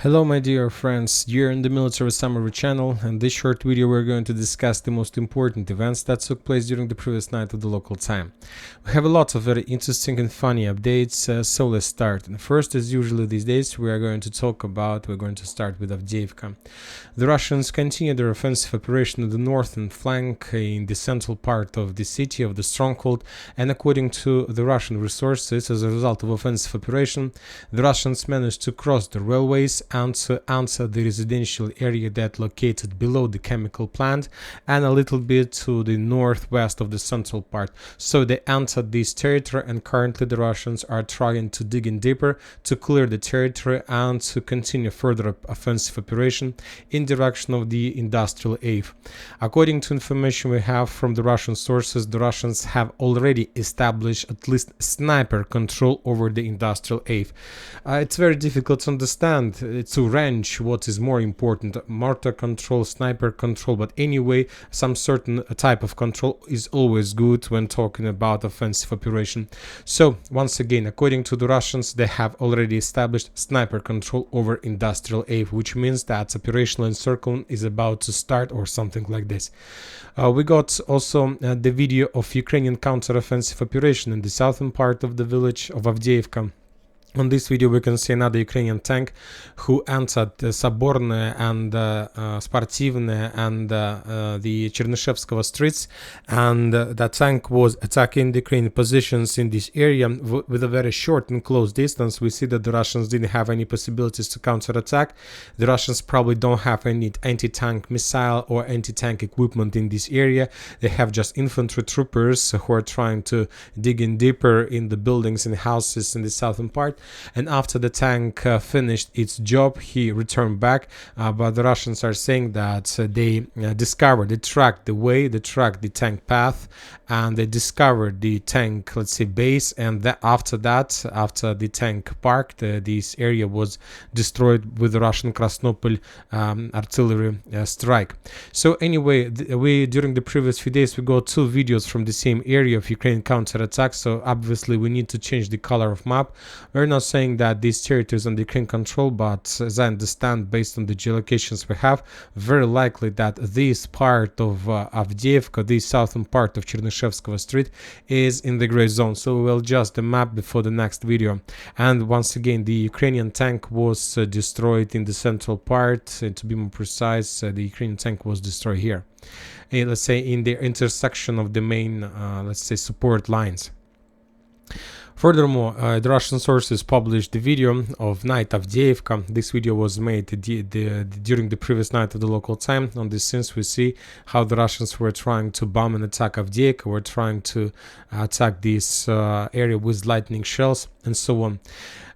Hello my dear friends, you're in the Military Summary channel, and this short video we're going to discuss the most important events that took place during the previous night of the local time. We have a lot of very interesting and funny updates, so let's start. And first, as usually these days, we're going to start with Avdiivka. The Russians continue their offensive operation on the northern flank in the central part of the city, of the stronghold, and according to the Russian resources, as a result of offensive operation, the Russians managed to cross the railways and to enter the residential area that located below the chemical plant and a little bit to the northwest of the central part. So they entered this territory, and currently the Russians are trying to dig in deeper to clear the territory and to continue further offensive operation in direction of the industrial ave. According to information we have from the Russian sources, the Russians have already established at least sniper control over the industrial ave. It's very difficult to understand, to range what is more important, mortar control, sniper control, but anyway, some certain type of control is always good when talking about offensive operation. So once again, according to the Russians, they have already established sniper control over industrial ave, which means that operational encirclement is about to start or something like this. We got also the video of Ukrainian counter-offensive operation in the southern part of the village of Avdiivka. On this video we can see another Ukrainian tank who entered Saborne and Sportivne and the Chernyshevskovo streets, and that tank was attacking the Ukrainian positions in this area with a very short and close distance. We see that the Russians didn't have any possibilities to counterattack. The Russians probably don't have any anti-tank missile or anti-tank equipment in this area. They have just infantry troopers who are trying to dig in deeper in the buildings and houses in the southern part. And after the tank finished its job, he returned back, but the Russians are saying that they tracked the tank path, and they discovered the tank, let's say, base, and after the tank parked, this area was destroyed with the Russian Krasnopol artillery strike. So anyway, during the previous few days we got two videos from the same area of Ukrainian counterattack, so obviously we need to change the color of map. We're not saying that these territories under Ukrainian control, but as I understand, based on the geolocations we have, very likely that this part of Avdiivka, this southern part of Chernyshevskovo street, is in the gray zone. So we will adjust the map before the next video. And once again, the Ukrainian tank was destroyed in the central part. To be more precise, the Ukrainian tank was destroyed here, let's say in the intersection of the main, let's say, support lines. Furthermore, the Russian sources published the video of night Avdiivka. This video was made during the previous night of the local time. On this scenes we see how the Russians were trying to bomb and attack Avdiivka, were trying to attack this area with lightning shells and so on.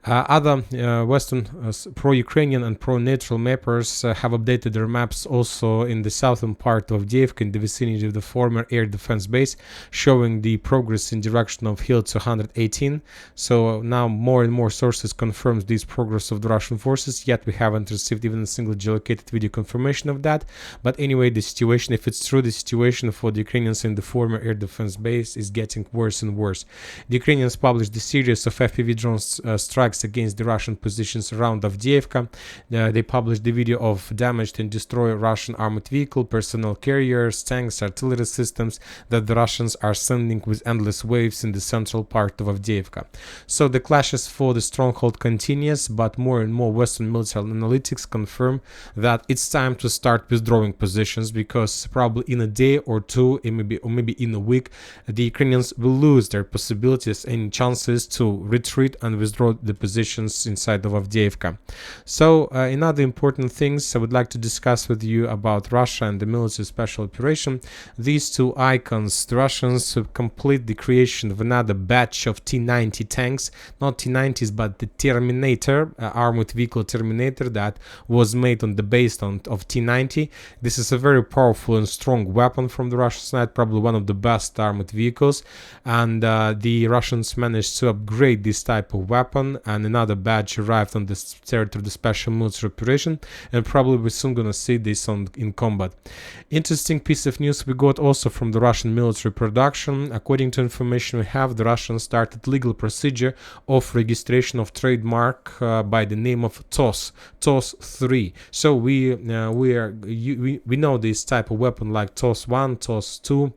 Other Western pro-Ukrainian and pro-neutral mappers have updated their maps also in the southern part of Avdiivka, in the vicinity of the former air defense base, showing the progress in direction of Hill 218. So now more and more sources confirms this progress of the Russian forces, yet we haven't received even a single geolocated video confirmation of that. But anyway, the situation, if it's true, the situation for the Ukrainians in the former air defense base is getting worse and worse. The Ukrainians published a series of FPV drone strikes against the Russian positions around Avdiivka. They published the video of damaged and destroyed Russian armored vehicle, personnel carriers, tanks, artillery systems that the Russians are sending with endless waves in the central part of Avdiivka. So the clashes for the stronghold continues, but more and more Western military analytics confirm that it's time to start withdrawing positions, because probably in a day or two, or maybe in a week, the Ukrainians will lose their possibilities and chances to retreat and withdraw the positions inside of Avdiivka. So another important things I would like to discuss with you about Russia and the military special operation. These two icons, the Russians complete the creation of another batch of T-90 tanks, not T-90s but the Terminator, armored vehicle Terminator, that was made on the base of T-90. This is a very powerful and strong weapon from the Russian side, probably one of the best armored vehicles, and the Russians managed to upgrade this type of weapon and another batch arrived on this territory, the special military operation, and probably we're soon gonna see this in combat. Interesting piece of news we got also from the Russian military production. According to information we have, the Russians started legal procedure of registration of trademark by the name of TOS 3. So we know this type of weapon like TOS 1, TOS 2,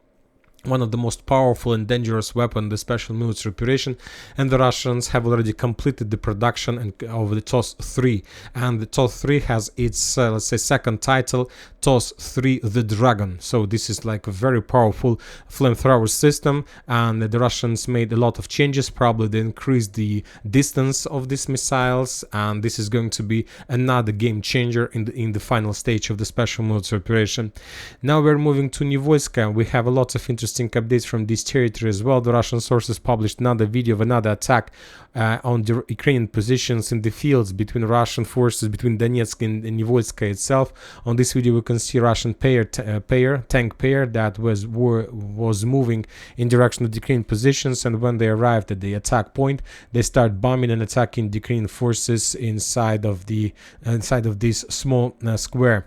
one of the most powerful and dangerous weapon, the special military operation, and the Russians have already completed the production of the TOS 3, and the TOS 3 has its let's say second title, TOS 3 the Dragon. So this is like a very powerful flamethrower system, and the Russians made a lot of changes. Probably they increased the distance of these missiles, and this is going to be another game changer in the final stage of the special military operation. Now we're moving to Nevelske. We have a lot of interesting updates from this territory as well. The Russian sources published another video of another attack on the Ukrainian positions in the fields between Russian forces, between Donetsk and Nevelske itself. On this video we can see Russian tank pair that was moving in direction of the Ukrainian positions, and when they arrived at the attack point, they start bombing and attacking the Ukrainian forces inside of this small square.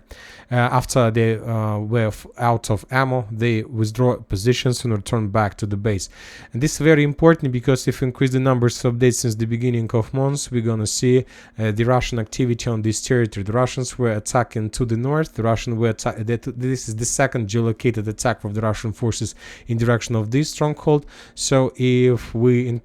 After they were out of ammo, they withdraw positions and return back to the base. And this is very important because if we increase the numbers of days since the beginning of months, we're gonna see the Russian activity on this territory. The Russians were attacking to the north. This is the second geolocated attack of the Russian forces in direction of this stronghold. So if we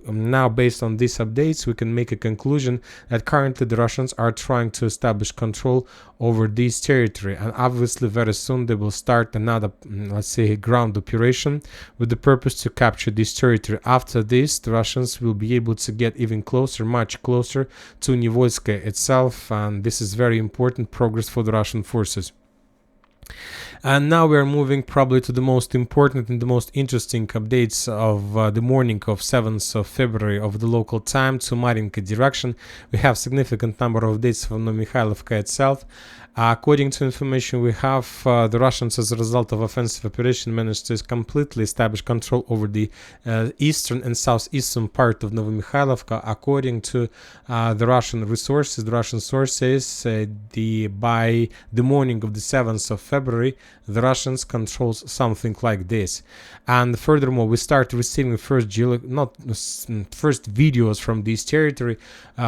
now, based on these updates, we can make a conclusion that currently the Russians are trying to establish control over this territory, and obviously very soon they will start another, let's say, ground operation with the purpose to capture this territory. After this, the Russians will be able to get even closer, much closer to Nevelske itself, and this is very important progress for the Russian forces. And now we are moving probably to the most important and the most interesting updates of the morning of 7th of February of the local time to Marinka direction. We have significant number of dates from Novomykhailivka itself. According to information we have, the Russians, as a result of offensive operation, managed to completely establish control over the eastern and southeastern part of Novomykhailivka. According to the Russian resources, the Russian sources, by the morning of the 7th of February, the Russians controls something like this. And furthermore, we start receiving first videos from this territory.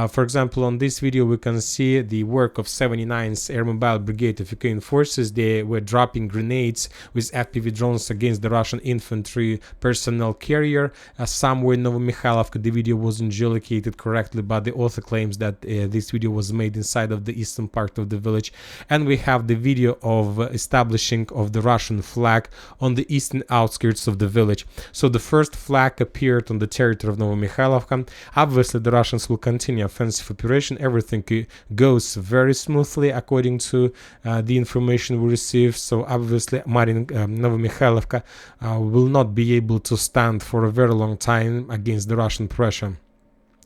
For example, on this video we can see the work of 79th Air Mobile Brigade of Ukrainian forces. They were dropping grenades with FPV drones against the Russian infantry personnel carrier somewhere in Novomykhailivka. The video wasn't geolocated correctly, but the author claims that this video was made inside of the eastern part of the village. And we have the video of establishing of the Russian flag on the eastern outskirts of the village. So the first flag appeared on the territory of Novomykhailivka. Obviously the Russians will continue offensive operation. Everything goes very smoothly according to the information we received. So obviously Novomykhailivka will not be able to stand for a very long time against the Russian pressure.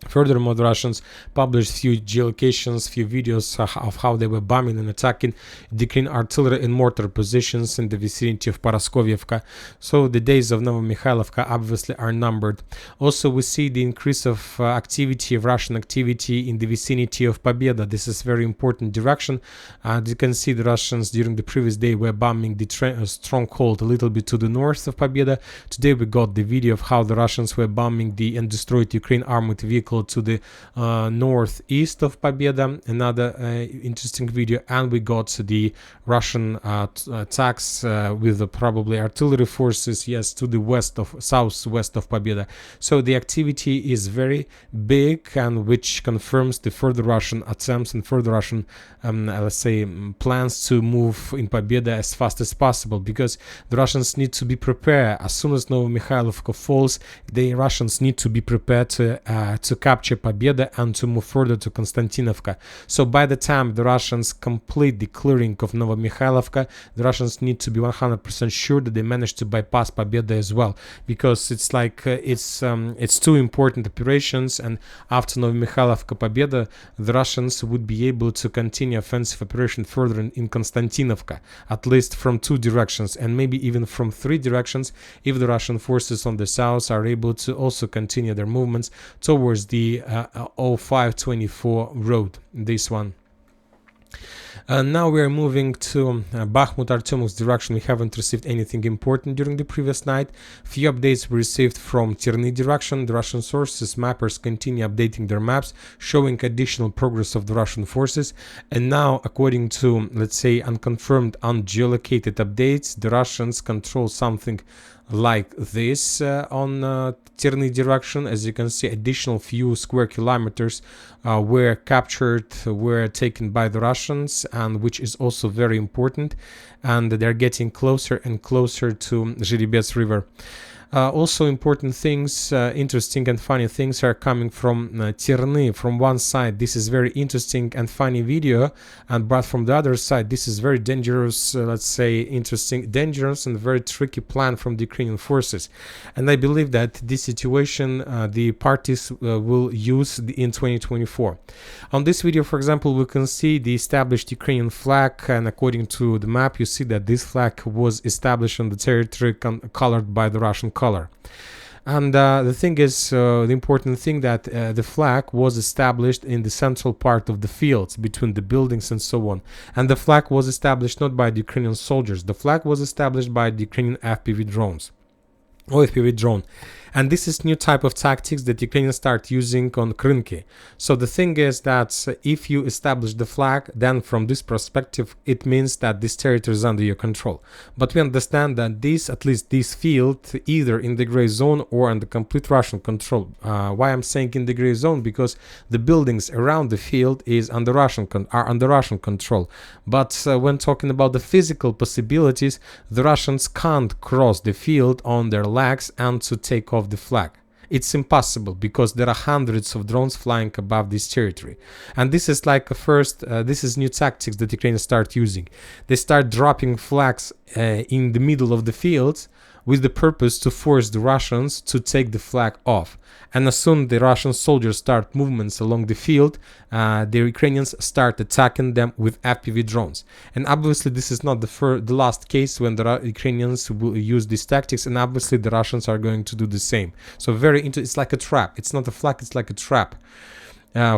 Furthermore, the Russians published few geolocations, few videos of how they were bombing and attacking Ukrainian artillery and mortar positions in the vicinity of Paraskovievka. So the days of Novomykhailivka obviously are numbered. Also, we see the increase of activity, of Russian activity in the vicinity of Pobieda. This is very important direction. As you can see, the Russians during the previous day were bombing the stronghold a little bit to the north of Pobieda. Today we got the video of how the Russians were bombing and destroyed Ukrainian armored vehicle to the northeast of Pobieda. Another interesting video, and we got the Russian attacks with probably artillery forces, yes, to the southwest of Pobieda. So the activity is very big, and which confirms the further Russian attempts and further Russian let's say plans to move in Pobieda as fast as possible, because the Russians need to be prepared. As soon as Novomykhailivka falls, the Russians need to be prepared to capture Pobieda and to move further to Konstantinovka. So by the time the Russians complete the clearing of Novomykhailivka, the Russians need to be 100% sure that they manage to bypass Pobieda as well, because it's like it's two important operations, and after Novomykhailivka Pobieda, the Russians would be able to continue offensive operation further in Konstantinovka, at least from 2 directions, and maybe even from 3 directions if the Russian forces on the south are able to also continue their movements towards was the 0524 road, this one. Now we are moving to Bakhmut Artyomovsk direction. We haven't received anything important during the previous night. Few updates were received from Terny direction. The Russian sources, mappers continue updating their maps, showing additional progress of the Russian forces. And now, according to, let's say, unconfirmed, ungeolocated updates, the Russians control something like this on Terny direction. As you can see, additional few square kilometers were captured, were taken by the Russians, and which is also very important, and they're getting closer and closer to Zhiribets River. Also important things, interesting and funny things are coming from Terny. From one side, this is very interesting and funny video, but from the other side, this is very dangerous, let's say dangerous and very tricky plan from the Ukrainian forces. And I believe that this situation the parties will use in 2024. On this video, for example, we can see the established Ukrainian flag, and according to the map, you see that this flag was established on the territory colored by the Russian color. And the thing is, the important thing that the flag was established in the central part of the fields between the buildings and so on. And the flag was established not by the Ukrainian soldiers. The flag was established by the Ukrainian FPV drones. Or FPV drone. And this is new type of tactics that Ukrainians start using on Krynky. So the thing is that if you establish the flag, then from this perspective, it means that this territory is under your control. But we understand that this, at least this field, either in the gray zone or under complete Russian control. Why I'm saying in the gray zone? Because the buildings around the field are under Russian control. But when talking about the physical possibilities, the Russians can't cross the field on their legs and to take off the flag. It's impossible because there are hundreds of drones flying above this territory. And this is like this is new tactics that Ukrainians start using. They start dropping flags in the middle of the fields with the purpose to force the Russians to take the flag off. And as soon as the Russian soldiers start movements along the field, the Ukrainians start attacking them with FPV drones. And obviously this is not the last case when the Ukrainians will use these tactics, and obviously the Russians are going to do the same. So it's like a trap. It's not a flag, it's like a trap.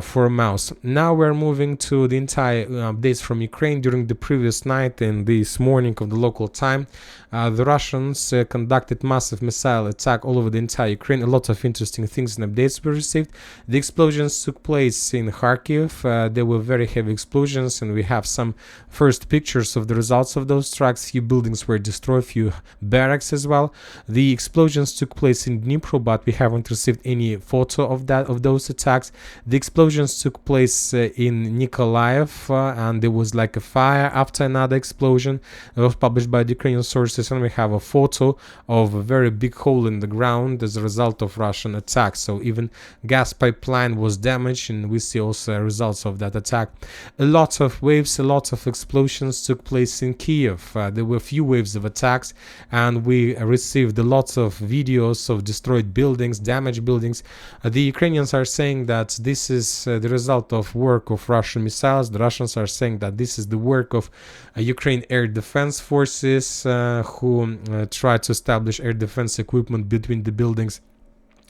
For a mouse. Now we're moving to the entire updates from Ukraine during the previous night and this morning of the local time. The Russians conducted massive missile attack all over the entire Ukraine. A lot of interesting things and updates were received. The explosions took place in Kharkiv. There were very heavy explosions, and we have some first pictures of the results of those strikes. Few buildings were destroyed, few barracks as well. The explosions took place in Dnipro, but we haven't received any photo of those attacks. The explosions took place in Nikolaev, and there was like a fire after another explosion. It was published by the Ukrainian sources, and we have a photo of a very big hole in the ground as a result of Russian attack. So even gas pipeline was damaged, and we see also results of that attack. A lot of waves, a lot of explosions took place in Kiev. There were a few waves of attacks, and we received a lot of videos of destroyed buildings, damaged buildings. The Ukrainians are saying that this is the result of work of Russian missiles. The Russians are saying that this is the work of Ukraine air defense forces who try to establish air defense equipment between the buildings.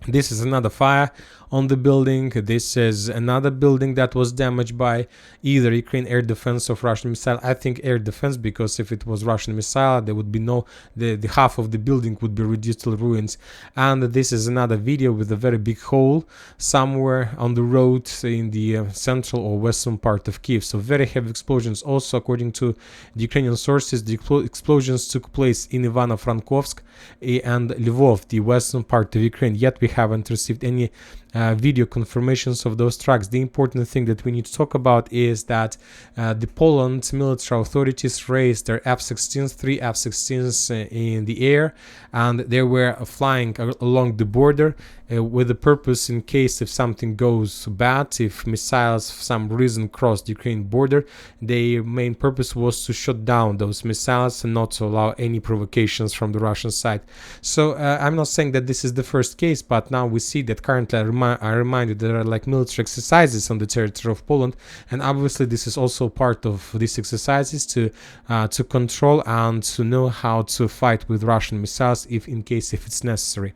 This is another fire on the building. This is another building that was damaged by either Ukraine air defense or Russian missile. I think air defense, because if it was Russian missile, there would be the half of the building would be reduced to ruins. And this is another video with a very big hole somewhere on the road in the central or western part of Kiev. So very heavy explosions. Also, according to the Ukrainian sources, the explosions took place in Ivano-Frankovsk and Lvov, the western part of Ukraine. Yet we haven't received any video confirmations of those tracks. The important thing that we need to talk about is that the Poland military authorities raised their F-16s, 3 F-16s in the air, and they were flying along the border with the purpose, in case if something goes bad, if missiles for some reason cross the Ukraine border, the main purpose was to shut down those missiles and not to allow any provocations from the Russian side. So I'm not saying that this is the first case, but now we see that currently I remind you there are like military exercises on the territory of Poland, and obviously this is also part of these exercises to control and to know how to fight with Russian missiles if it's necessary.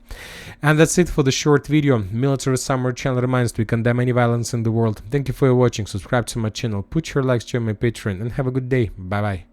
And that's it for the short video, Military Summary channel reminds we condemn any violence in the world. Thank you for watching, subscribe to my channel, put your likes, join my Patreon, and have a good day. Bye bye.